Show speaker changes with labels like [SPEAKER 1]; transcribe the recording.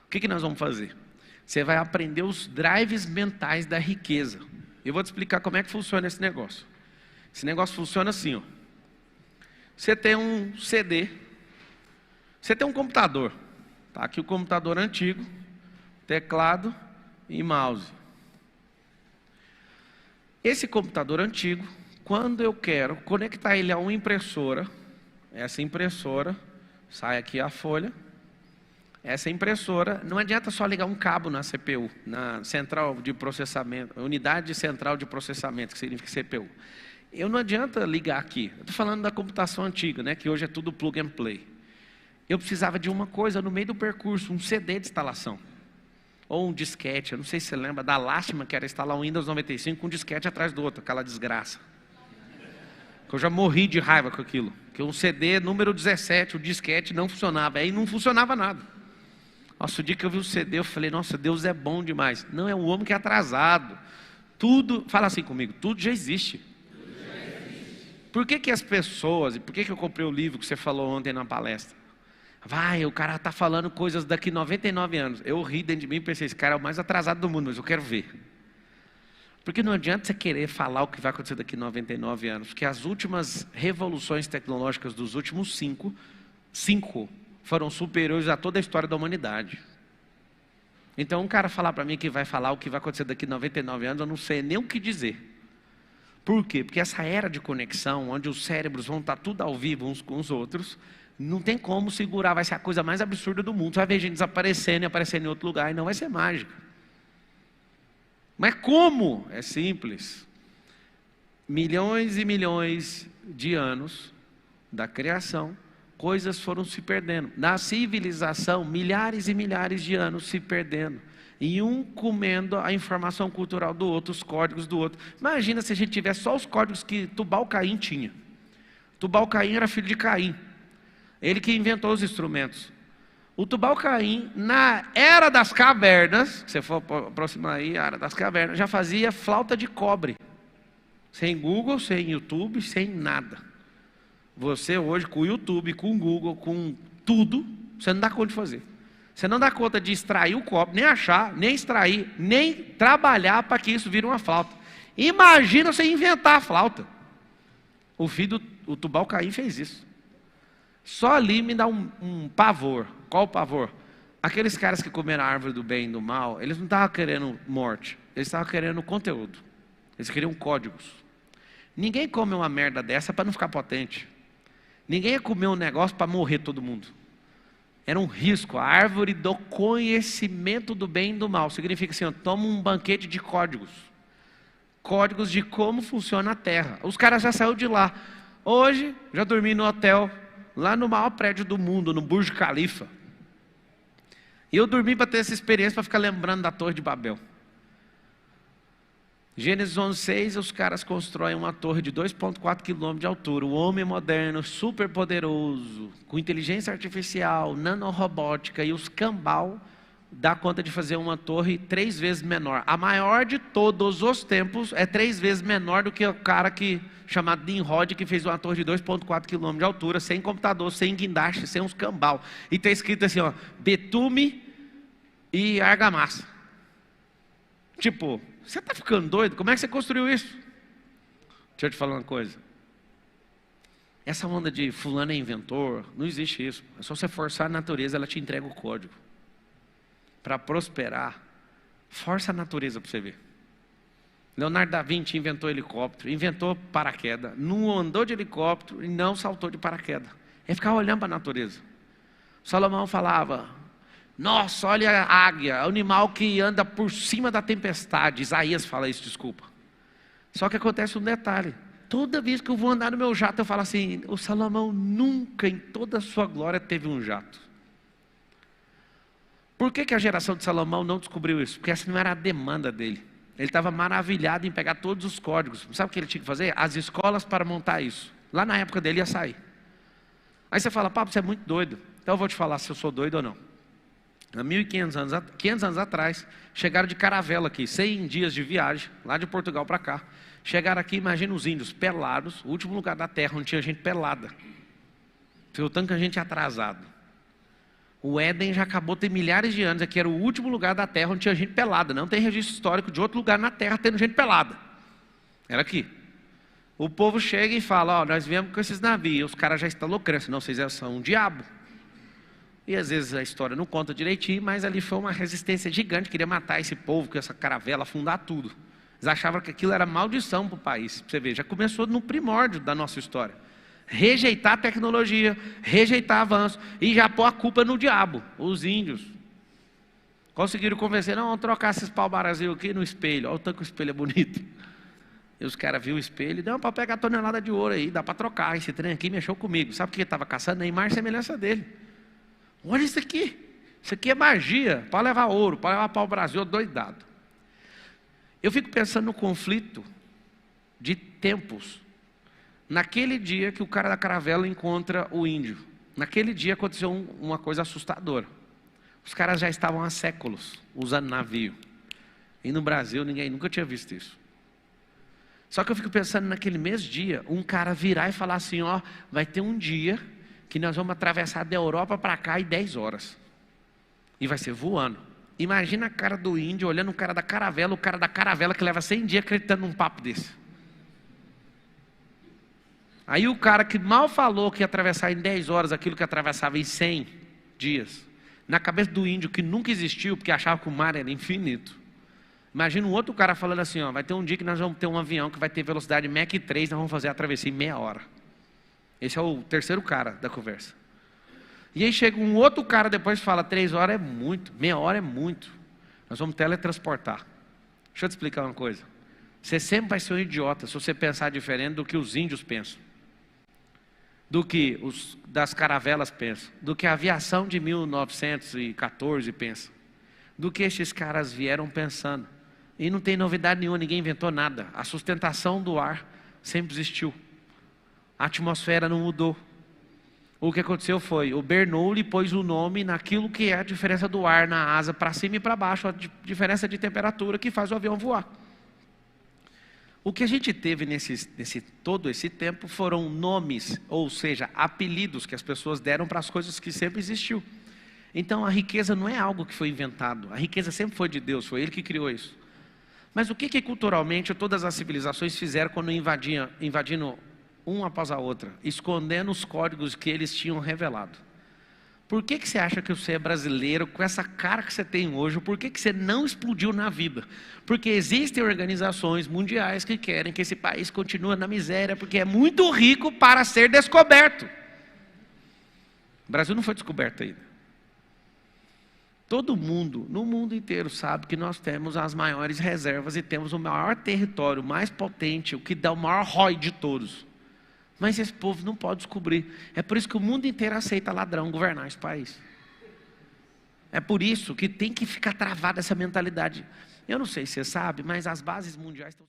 [SPEAKER 1] O que nós vamos fazer? Você vai aprender os drives mentais da riqueza. Eu vou te explicar como é que funciona esse negócio. Esse negócio funciona assim, ó. Você tem um CD, você tem um computador. Tá aqui o computador antigo, teclado e mouse. Esse computador antigo, quando eu quero conectar ele a uma impressora, essa impressora, sai aqui a folha. Essa impressora, não adianta só ligar um cabo na CPU, na central de processamento, unidade central de processamento, que significa CPU. Não adianta ligar aqui. Eu estou falando da computação antiga, né, que hoje é tudo plug and play. Eu precisava de uma coisa no meio do percurso, um CD de instalação. Ou um disquete, eu não sei se você lembra da lástima que era instalar um Windows 95 com um disquete atrás do outro, aquela desgraça. Eu já morri de raiva com aquilo. Que um CD número 17, o disquete não funcionava, aí não funcionava nada. Nossa, o dia que eu vi o CD, eu falei, nossa, Deus é bom demais. Não, é um homem que é atrasado. Tudo, fala assim comigo, tudo já existe. Por que as pessoas, e por que eu comprei o livro que você falou ontem na palestra? O cara está falando coisas daqui 99 anos. Eu ri dentro de mim e pensei, esse cara é o mais atrasado do mundo, mas eu quero ver. Porque não adianta você querer falar o que vai acontecer daqui 99 anos, porque as últimas revoluções tecnológicas dos últimos cinco foram superiores a toda a história da humanidade. Então um cara falar para mim que vai falar o que vai acontecer daqui 99 anos, eu não sei nem o que dizer. Por quê? Porque essa era de conexão, onde os cérebros vão estar tudo ao vivo uns com os outros, não tem como segurar, vai ser a coisa mais absurda do mundo. Você vai ver gente desaparecendo e aparecendo em outro lugar, e não vai ser mágica. Mas como? É simples. Milhões e milhões de anos da criação, coisas foram se perdendo. Na civilização, milhares e milhares de anos se perdendo. E um comendo a informação cultural do outro, os códigos do outro. Imagina se a gente tivesse só os códigos que Tubal-Caim tinha. Tubal-Caim era filho de Caim. Ele que inventou os instrumentos. O Tubal-Caim, na Era das Cavernas, se você for aproximar aí, a Era das Cavernas, já fazia flauta de cobre. Sem Google, sem YouTube, sem nada. Você hoje, com o YouTube, com o Google, com tudo, você não dá conta de fazer. Você não dá conta de extrair o cobre, nem achar, nem extrair, nem trabalhar para que isso vire uma flauta. Imagina você inventar a flauta. O filho do Tubal-Caim fez isso. Só ali me dá um pavor. Qual o pavor? Aqueles caras que comeram a árvore do bem e do mal, eles não estavam querendo morte, eles estavam querendo conteúdo. Eles queriam códigos. Ninguém come uma merda dessa para não ficar potente. Ninguém ia comer um negócio para morrer todo mundo. Era um risco. A árvore do conhecimento do bem e do mal. Significa assim, toma um banquete de códigos. Códigos de como funciona a terra. Os caras já saíram de lá. Hoje, já dormi no hotel, lá no maior prédio do mundo, no Burj Khalifa. E eu dormi para ter essa experiência, para ficar lembrando da Torre de Babel. Gênesis 11:6, os caras constroem uma torre de 2,4 km de altura. O homem moderno, super poderoso, com inteligência artificial, nanorobótica e os cambal, dá conta de fazer uma torre 3 vezes menor. A maior de todos os tempos é 3 vezes menor do que o cara chamado Nimrod, que fez uma torre de 2,4 km de altura, sem computador, sem guindaste, sem uns cambal. E está escrito assim, ó, betume e argamassa. Tipo, você está ficando doido? Como é que você construiu isso? Deixa eu te falar uma coisa. Essa onda de fulano é inventor, não existe isso. É só você forçar a natureza, ela te entrega o código. Para prosperar, força a natureza para você ver. Leonardo da Vinci inventou helicóptero, inventou paraquedas, não andou de helicóptero e não saltou de paraquedas. Ele ficava olhando para a natureza. Salomão falava, nossa, olha a águia, animal que anda por cima da tempestade. Isaías fala isso, desculpa. Só que acontece um detalhe. Toda vez que eu vou andar no meu jato, eu falo assim, o Salomão nunca em toda a sua glória teve um jato. Por que a geração de Salomão não descobriu isso? Porque essa não era a demanda dele. Ele estava maravilhado em pegar todos os códigos. Sabe o que ele tinha que fazer? As escolas para montar isso. Lá na época dele ia sair. Aí você fala, papo, você é muito doido. Então eu vou te falar se eu sou doido ou não. Há 500 anos atrás, chegaram de caravela aqui, 100 dias de viagem, lá de Portugal para cá. Chegaram aqui, imagina os índios pelados, o último lugar da terra onde tinha gente pelada. Foi o tanto que a gente é atrasado. O Éden já acabou tem milhares de anos. Aqui era o último lugar da Terra onde tinha gente pelada. Não tem registro histórico de outro lugar na Terra tendo gente pelada. Era aqui. O povo chega e fala, ó, nós viemos com esses navios. Os caras já estão loucando. Não, vocês são um diabo. E às vezes a história não conta direitinho, mas ali foi uma resistência gigante. Queria matar esse povo com essa caravela, afundar tudo. Eles achavam que aquilo era maldição para o país. Você vê, já começou no primórdio da nossa história. Rejeitar a tecnologia, rejeitar avanço e já pôr a culpa no diabo, os índios. Conseguiram convencer, não, vamos trocar esses pau-brasil aqui no espelho. Olha o tanto que o espelho é bonito. E os caras viram o espelho e não, para pegar a tonelada de ouro aí, dá para trocar. Esse trem aqui mexeu comigo. Sabe o que ele estava caçando? Neymar, semelhança dele. Olha isso aqui. Isso aqui é magia, para levar ouro, para levar pau-brasil, doidado. Eu fico pensando no conflito de tempos. Naquele dia que o cara da caravela encontra o índio, naquele dia aconteceu uma coisa assustadora. Os caras já estavam há séculos usando navio. E no Brasil ninguém nunca tinha visto isso. Só que eu fico pensando naquele mesmo dia, um cara virar e falar assim, ó, vai ter um dia que nós vamos atravessar da Europa para cá em 10 horas. E vai ser voando. Imagina a cara do índio olhando o cara da caravela que leva 100 dias acreditando num papo desse. Aí o cara que mal falou que ia atravessar em 10 horas aquilo que atravessava em 100 dias, na cabeça do índio que nunca existiu, porque achava que o mar era infinito. Imagina um outro cara falando assim, ó, vai ter um dia que nós vamos ter um avião que vai ter velocidade Mach 3, nós vamos fazer a travessia em meia hora. Esse é o terceiro cara da conversa. E aí chega um outro cara depois e fala, 3 horas é muito, meia hora é muito. Nós vamos teletransportar. Deixa eu te explicar uma coisa. Você sempre vai ser um idiota se você pensar diferente do que os índios pensam. Do que os das caravelas pensam. Do que a aviação de 1914 pensa. Do que esses caras vieram pensando. E não tem novidade nenhuma, ninguém inventou nada. A sustentação do ar sempre existiu. A atmosfera não mudou. O que aconteceu foi, o Bernoulli pôs o nome naquilo que é a diferença do ar na asa para cima e para baixo, a diferença de temperatura que faz o avião voar. O que a gente teve todo esse tempo foram nomes, ou seja, apelidos que as pessoas deram para as coisas que sempre existiu. Então a riqueza não é algo que foi inventado, a riqueza sempre foi de Deus, foi Ele que criou isso. Mas o que culturalmente todas as civilizações fizeram quando invadindo uma após a outra, escondendo os códigos que eles tinham revelado? Por que você acha que você é brasileiro, com essa cara que você tem hoje, por que você não explodiu na vida? Porque existem organizações mundiais que querem que esse país continue na miséria, porque é muito rico para ser descoberto. O Brasil não foi descoberto ainda. Todo mundo, no mundo inteiro, sabe que nós temos as maiores reservas e temos o maior território, mais potente, o que dá o maior ROI de todos. Mas esse povo não pode descobrir. É por isso que o mundo inteiro aceita ladrão governar esse país. É por isso que tem que ficar travada essa mentalidade. Eu não sei se você sabe, mas as bases mundiais estão...